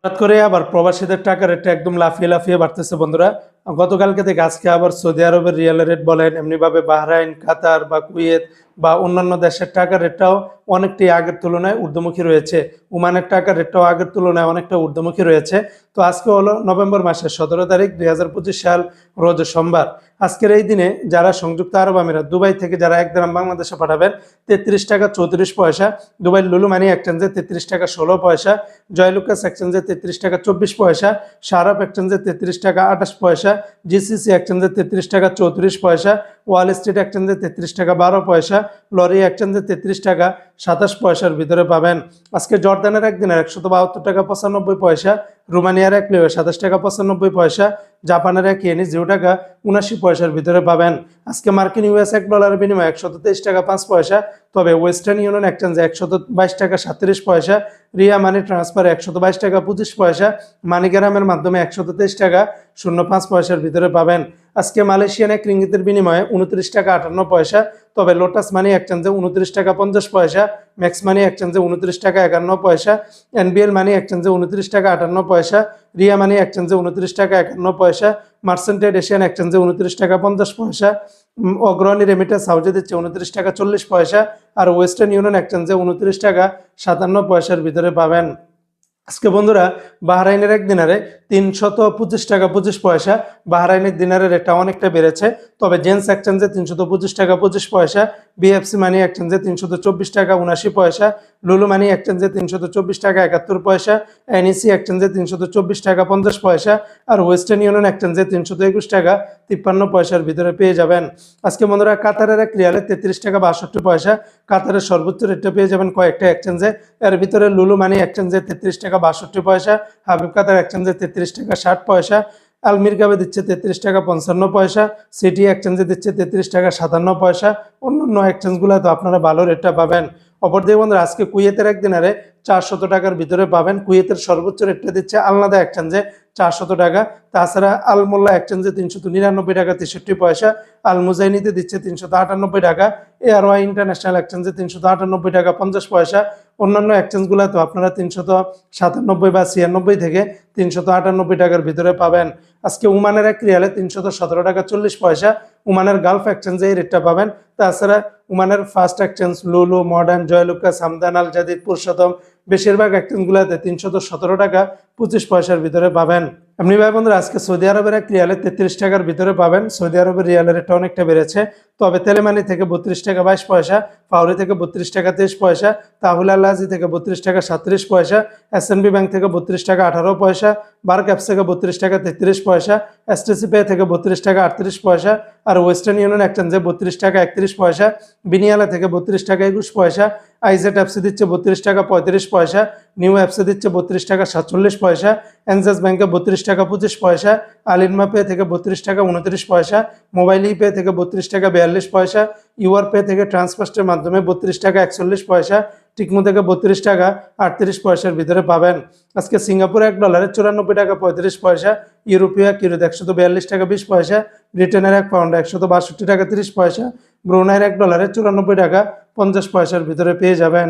হঠাৎ করে আবার প্রবাসীদের টাকার রেটটা একদম লাফিয়ে লাফিয়ে বাড়তেছে বন্ধুরা। গতকালকে থেকে আজকে আবার সৌদি আরবের রিয়ালের রেট বলেন, এমনিভাবে বাহরাইন, কাতার বা কুয়েত বা অন্যান্য দেশের টাকার রেটটাও অনেকটাই আগের তুলনায় ঊর্ধ্বমুখী রয়েছে। ওমানের টাকার রেটটাও আগের তুলনায় অনেকটা ঊর্ধ্বমুখী রয়েছে। তো আজকে হলো নভেম্বর মাসের 17 তারিখ 2025 সাল, রোজ সোমবার। আজকের এই দিনে যারা সংযুক্ত আরব আমিরাত দুবাই থেকে যারা 1 দিরহাম বাংলাদেশে পাঠাবেন 33 টাকা 34 পয়সা, দুবাই লুলু মানি এক্সচেঞ্জে 33 টাকা 16 পয়সা, জয়লুকাস এক্সচেঞ্জে 33 টাকা 24 পয়সা, শারাপ এক্সচেঞ্জে 33 টাকা 28 পয়সা, জিসিসি এক্সচেঞ্জে 33 টাকা 34 পয়সা, ওয়াল স্ট্রিট এক্সচেঞ্জে 33 টাকা 12 পয়সা, লরি এক্সচেঞ্জে 33 টাকা 27 পয়সার ভিতরে পাবেন। আজকে জর্দানের একদিনের 172 টাকা 95 পয়সা, রোমানিয়ার এক লিও 27 টাকা 95 পয়সা, জাপানের এক ইয়েনি 0 টাকা 79 পয়সার ভিতরে পাবেন। আজকে মার্কিন ইউএস $1 বিনিময়ে 123 টাকা 5 পয়সা, তবে ওয়েস্টার্ন ইউনিয়ন এক্সচেঞ্জে 122 টাকা 37 পয়সা, রিয়া মানি ট্রান্সফার 122 টাকা 25 পয়সা, মানিগ্রামের মাধ্যমে 123 টাকা 05 পয়সার ভিতরে পাবেন। আজকে মালয়েশিয়ান এক রিঙ্গিতের বিনিময়ে 29 টাকা 58 পয়সা, তবে লোটাস মানি এক্সচেঞ্জে 29 টাকা 50 পয়সা, ম্যাক্স মানি এক্সচেঞ্জে 29 টাকা 51 পয়সা, এনবিএল মানি এক্সচেঞ্জে 29 টাকা 58 পয়সা, রিয়া মানি এক্সচেঞ্জে 29 টাকা 51 পয়সা, মার্সেন্টেড এশিয়ান এক্সচেঞ্জে 29 টাকা 50 পয়সা, অগ্রণী রেমিটেন্স হাউজে দিচ্ছে 29 টাকা 40 পয়সা, আর ওয়েস্টার্ন ইউনিয়ন এক্সচেঞ্জে 29 টাকা 57 পয়সার ভিতরে পাবেন। আজকে বন্ধুরা বাহরাইনের এক দিনারে 325 টাকা 25 পয়সা, বাহরাইনের দিনারের রেটটা অনেকটা বেড়েছে, তবে জেন্স এক্সচেঞ্জে 325 টাকা 25 পয়সা, বিএফসি মানি এক্সচেঞ্জে 324 টাকা 79 পয়সা, লুলু মানি এক্সচেঞ্জে 324 টাকা 71 পয়সা, এনইসি এক্সচেঞ্জে 324 টাকা 50 পয়সা, আর ওয়েস্টার্ন ইউনিয়ন এক্সচেঞ্জে 321 টাকা 53 পয়সার ভিতরে পেয়ে যাবেন। আজকে বন্ধুরা কাতারের এক রিয়ালে 33 টাকা 62 পয়সা, কাতারের সর্বোচ্চ রেটটা পেয়ে যাবেন কয়েকটা এক্সচেঞ্জে। এর ভিতরে লুলু মানি এক্সচেঞ্জে 33 টাকা 62 পয়সা, হাবিব কাতার এক্সচেঞ্জে 33 টাকা 60 পয়সা, আলমির কাবে দিচ্ছে 33 টাকা 55 পয়সা, সিটি এক্সচেঞ্জে দিচ্ছে 33 টাকা 57 পয়সা। অন্যান্য এক্সচেঞ্জগুলো তো আপনারা ভালো রেটটা পাবেন। অপরদিকে বন্ধুরা আজকে কুয়েতের এক দিনারে 400 টাকার ভিতরে পাবেন। কুয়েতের সর্বোচ্চ রেটটা দিচ্ছে আলনাদা এক্সচেঞ্জে 400 টাকা। তাছাড়া আলমোল্লা এক্সচেঞ্জে 399 টাকা 63 পয়সা, আল মুজাইনিতে দিচ্ছে 398 টাকা, এআরওয়াই ইন্টারন্যাশনাল এক্সচেঞ্জে 398 টাকা 50 পয়সা। অন্যান্য এক্সচেঞ্জগুলো তো আপনারা 397 বা 96 থেকে 398 টাকার ভিতরে পাবেন। আজকে ওমানের এক রিয়ালে 317 টাকা 40 পয়সা, ওমানের গালফ এক্সচেঞ্জে এই রেটটা পাবেন। তাছাড়া ওমানের ফার্স্ট এক্সচেঞ্জ লুলু, মডার্ন, জয়লুকাস, হামদান, আল জাদিদ, পুরুষোত্তম বেশিরভাগ এক্সচেঞ্জগুলোতে 317 টাকা 25 পয়সার ভিতরে পাবেন। এমনি ভাই বন্ধুরা আজকে সৌদি আরবের এক রিয়ালে 33 টাকার ভিতরে পাবেন। সৌদি আরবের রিয়ালের রেটটা অনেকটা বেড়েছে, তবে তেলেমানি থেকে 32 টাকা 22 পয়সা, ফাউরি থেকে 32 টাকা 23 পয়সা, তাহুল আল্লাজি থেকে 32 টাকা 37 পয়সা, এসএনবি ব্যাংক থেকে 32 টাকা 18 পয়সা, বার ক্যাপস থেকে 32 টাকা 33 পয়সা, এসটিসি পে থেকে 32 টাকা 38 পয়সা, আর ওয়েস্টার্ন ইউনিয়ন এক্সচেঞ্জে 32 টাকা 31 পয়সা, বিনিয়ালা থেকে 32 টাকা 21 পয়সা, আইজেড অ্যাপসে দিচ্ছে 32 টাকা 35 পয়সা, নিউ অ্যাপসে দিচ্ছে 32 টাকা 47 পয়সা, এনজেস ব্যাংকে 32 টাকা 25 পয়সা, আলিনমা পে থেকে 32 টাকা 29 পয়সা, মোবাইল ই পে থেকে 32 টাকা 42 পয়সা, ইউআর পে থেকে ট্রান্সফার্স্টের মাধ্যমে 32 টাকা 41 পয়সা, টিকমো থেকে 32 টাকা 38 পয়সার ভিতরে পাবেন। আজকে সিঙ্গাপুরে $1 94 টাকা 35 পয়সা, ইউরোপীয় এক ইউরো 142 টাকা 20 পয়সা, ব্রিটেনের এক পাউন্ড 162 টাকা 30 পয়সা, ব্রুনাইয়ের $1 94 টাকা 50 পয়সার ভিতরে পেয়ে যাবেন।